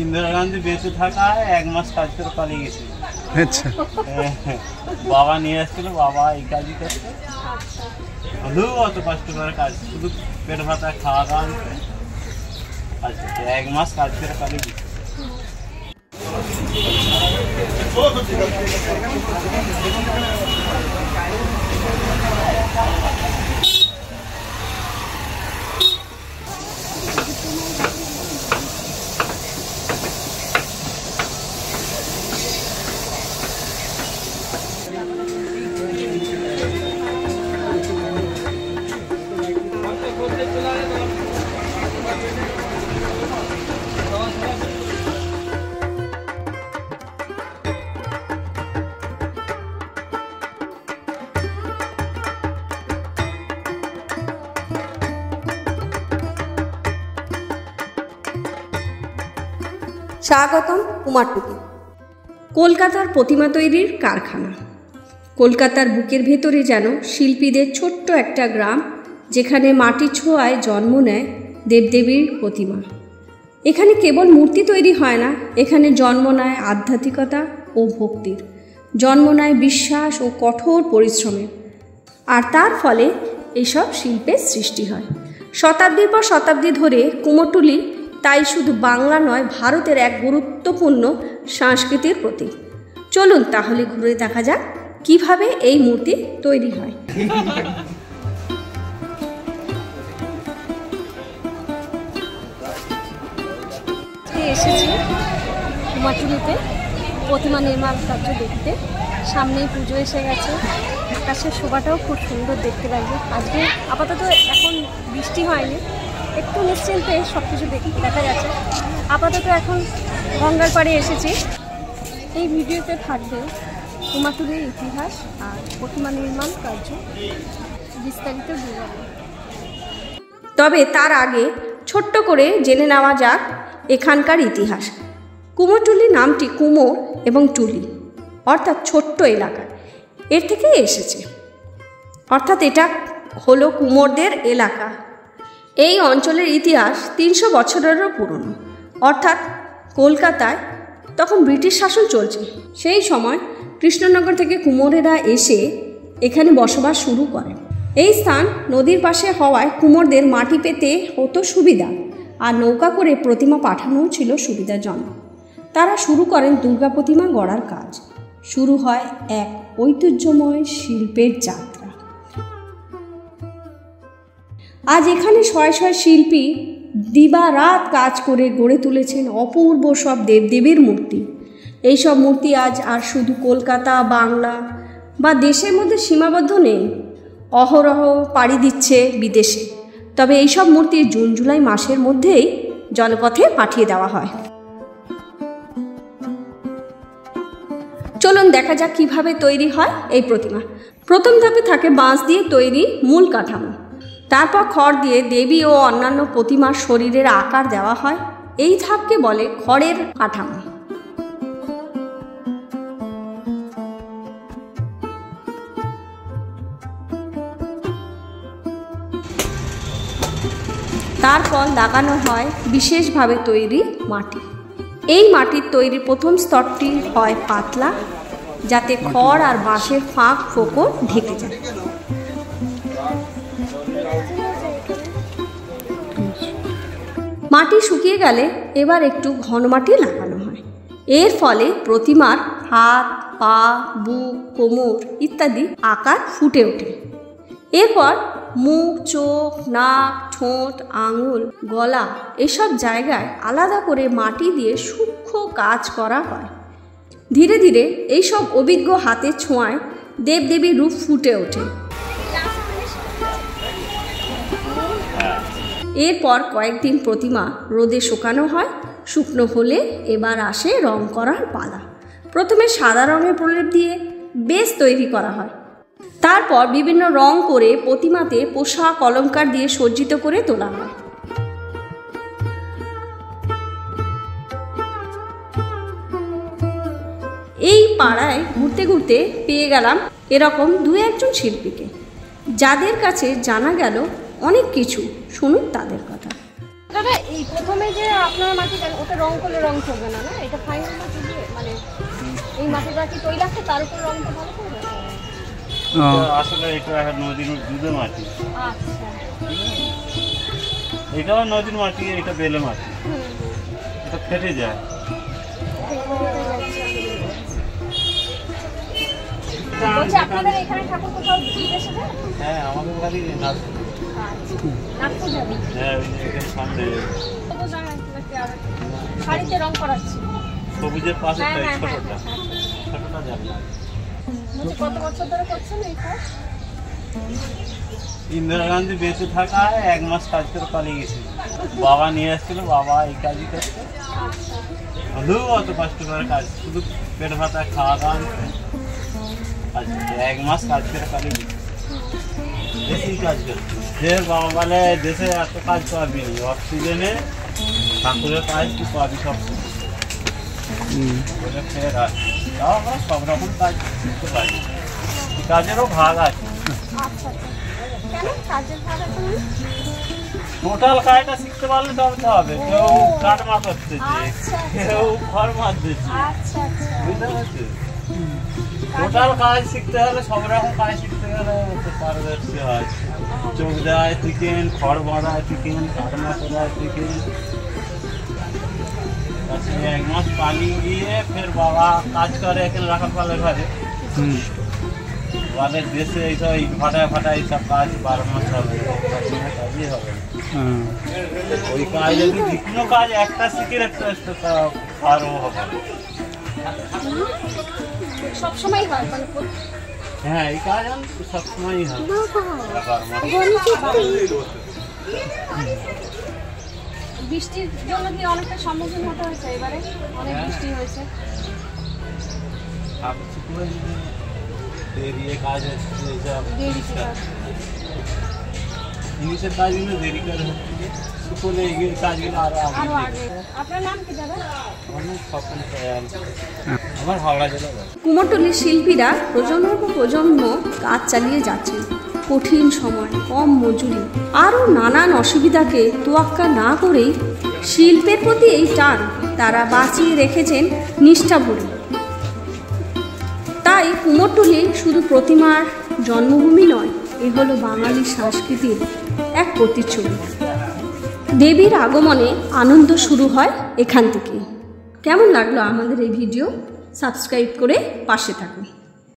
इंदिरा गांधी बेঁচে থাকা 1 মাস কাজ করে পালিয়ে গেছে। আচ্ছা, বাবা নিয়ে আসছিল, বাবা এই কাজই করতে, অত কষ্ট করে কাজ, শুধু পেট ভাতা খাওয়া দাওয়া, আচ্ছা 1 মাস কাজ করে পালিয়ে গেছে। স্বাগতম কুমারটুলি, কলকাতার প্রতিমা তৈরির কারখানা। কলকাতার বুকের ভেতরে যেন শিল্পীদের ছোট্ট একটা গ্রাম, যেখানে মাটির ছোঁয়ায় জন্ম নেয় দেবদেবীর প্রতিমা। এখানে কেবল মূর্তি তৈরি হয় না, এখানে জন্ম নেয় আধ্যাত্মিকতা ও ভক্তির, জন্ম নেয় বিশ্বাস ও কঠোর পরিশ্রমের, আর তার ফলে এইসব শিল্পের সৃষ্টি হয়। শতাব্দীর পর শতাব্দী ধরে কুমোরটুলি তাই শুধু বাংলা নয়, ভারতের এক গুরুত্বপূর্ণ সংস্কৃতির প্রতীক। চলুন তাহলে ঘুরে দেখা যাক কিভাবে এই মূর্তি তৈরি হয়। এসেছি কুমারটুলিতে প্রতিমা নির্মাণ কার্য দেখতে। সামনেই পুজো এসে গেছে, আকাশের শোভাটাও খুব সুন্দর দেখতে লাগবে। আজকে আপাতত এখন বৃষ্টি হয়নি, একটু নিশ্চিন্তে সব কিছু দেখা যাচ্ছে। আপাতত এখন গঙ্গার পাড়ে এসেছি। এই ভিডিওতে থাকবে কুমারটুলির ইতিহাস আর প্রতিমা নির্মাণ কার্য বিস্তারিত বিবরণ। তবে তার আগে ছোট্ট করে জেনে নেওয়া যাক এখানকার ইতিহাস। কুমোরটুলি নামটি কুমোর এবং টুলি অর্থাৎ ছোট্ট এলাকা, এর থেকেই এসেছে, অর্থাৎ এটা হলো কুমোরদের এলাকা। এই অঞ্চলের ইতিহাস 300 বছরেরও পুরনো, অর্থাৎ কলকাতায় তখন ব্রিটিশ শাসন চলছে। সেই সময় কৃষ্ণনগর থেকে কুমোরেরা এসে এখানে বসবাস শুরু করে। এই স্থান নদীর পাশে হওয়ায় কুমোরদের মাটি পেতে হতো সুবিধা, আর নৌকা করে প্রতিমা পাঠানোও ছিল সুবিধাজনক। তারা শুরু করেন দুর্গা প্রতিমা গড়ার কাজ। শুরু হয় এক ঐতিহ্যময় শিল্পের যাত্রা। আজ এখানে শয়ে শয়ে শিল্পী দিবা রাত কাজ করে গড়ে তুলেছেন অপূর্ব সব দেবদেবীর মূর্তি। এইসব মূর্তি আজ আর শুধু কলকাতা, বাংলা বা দেশের মধ্যে সীমাবদ্ধ নেই, অহরহ পাড়ি দিচ্ছে বিদেশে। তবে এইসব মূর্তি জুন জুলাই মাসের মধ্যেই জলপথে পাঠিয়ে দেওয়া হয়। চলুন দেখা যাক কিভাবে তৈরি হয় এই প্রতিমা। প্রথম ধাপে থাকে বাঁশ দিয়ে তৈরি মূল কাঠামো, তারপর খড় দিয়ে দেবী ও অন্যান্য প্রতিমার শরীরের আকার দেওয়া হয়। এই ধাপকে বলে খড়ের কাঠামো। তারপর লাগানো হয় বিশেষভাবে তৈরি মাটি। এই মাটির তৈরি প্রথম স্তরটি হয় পাতলা, যাতে খড় আর বাঁশের ফাঁক ফোকর ঢেকে যায়। মাটি শুকিয়ে গেলে এবার একটু ঘন মাটি লাগানো হয়। এর ফলে প্রতিমার হাত, পা, বুক, কোমর ইত্যাদি আকার ফুটে ওঠে। এরপর মুখ, চোখ, নাক, ঠোঁট, আঙুল, গলা এসব জায়গায় আলাদা করে মাটি দিয়ে সূক্ষ্ম কাজ করা হয়। ধীরে ধীরে এইসব অভিজ্ঞ হাতের ছোঁয়ায় দেবদেবীর রূপ ফুটে ওঠে। এরপর কয়েকদিন প্রতিমা রোদে শুকানো হয়। শুকনো হলে এবার আসে রং করার পালা। প্রথমে সাদা রঙের প্রলেপ দিয়ে বেস তৈরি করা হয়। তারপর বিভিন্ন রং করে প্রতিমাতে পোশাক অলংকার দিয়ে সজ্জিত করে তোলা হয়। এই পাড়ায় ঘুরতে ঘুরতে পেয়ে গেলাম এরকম দু একজন শিল্পীকে। যাদের কাছে জানা গেল অনেক কিছু, শুনুন তাদের কথা। দাদা এই প্রথমে যে আপনার মাটি দেন ওটা রং করলে রং করবে না, না এটা ফাইনাল মাটি দিয়ে মানে এই মাটিটা কি তৈলাক্ত তার উপর রংটা ভালো করবে? আসলে এটা নদীর দুধের মাটি। আচ্ছা, এটাও নদীর মাটি, এটা বেলে মাটি, এটা ফেটে যায়। বলছি আপনাদের এখানে ঠাকুর কোথাও বিদেশে যায়? হ্যাঁ, আমাদের বাড়ি নাগপুর। নাগপুর যাবে? হ্যাঁ, ওই যে এখানে সামনে শাড়িতে রং করাচ্ছি, সবুজের পাশে ছোটটা যাবে। কত বছর ধরে করছেন এই কাজ? ইন্দিরা গান্ধী বেঁচে থাকায় 1 মাস কাজ করে পালিয়ে গেছিল। বাবা নিয়ে আসছিল, বাবা এই কাজই করছে। হলেও অত কষ্ট করে কাজ, শুধু পেট ভাতা খাওয়া দাওয়া 1 মাস কাজ করে পালিয়ে গেছে। বেশি কাজ করছে। যে বাবা বলে দেশে এত কাজ পাবি, অক্সিজেনে ঠাকুরের কাজ তুই পাবি সব বলে ফের আসে। তাও আমরা সব রকম কাজ শিখতে পারি, কাজেরও ভাগ আছে। টোটাল কাজটা শিখতে পারলে তবে তো হবে। কেউ কাটমা করতেছে, কেউ ঘর মারতেছে, বুঝতে পারছি। টোটাল কাজ শিখতে হলে, সব রকম কাজ শিখতে গেলে পারদর্শী হয়। চোখ দেয় চিকেন, খড় বাঁধায় চিকেন, কাটমা করায় চিকেন। 1 মাস পালিয়ে গিয়ে ফের বাবা কাজ করে এখানে রাখার পালে ঘরে। আমাদের দেশে এইসব ফাটায় এইসব কাজ 12 মাস হবে, কাজই হবে। ওই কাজ যদি যে কোনো কাজ একটা শিখে রাখতে আসতে আরও হবে। সবসময় হয়? হ্যাঁ, এই কাজ সবসময়ই হয়। বৃষ্টির জন্য কি অনেকটা সম্মুখীন হতে হয়েছে এবারে? অনেক বৃষ্টি হয়েছে। কাজ হচ্ছে ইংলিশের কাজগুলো দেরি করে হচ্ছে, শুকলে এই কাজগুলো আরো আগে। আপনার নাম কি দাদা? আমার হাওড়া জেলা। কুমোরটুলির শিল্পীরা প্রজন্মের পর প্রজন্ম কাজ চালিয়ে যাচ্ছেন। কঠিন সময়, কম মজুরি, আরও নানান অসুবিধাকে তোয়াক্কা না করেই শিল্পের প্রতি এই টান তারা বাঁচিয়ে রেখেছেন নিষ্ঠাভরে। তাই কুমোরটুলি শুধু প্রতিমার জন্মভূমি নয়, এ হলো বাঙালির সংস্কৃতির এক প্রতিচ্ছবি। দেবীর আগমনে আনন্দ শুরু হয় এখান থেকেই। কেমন লাগলো আমাদের এই ভিডিও? সাবস্ক্রাইব করে পাশে থাকুন।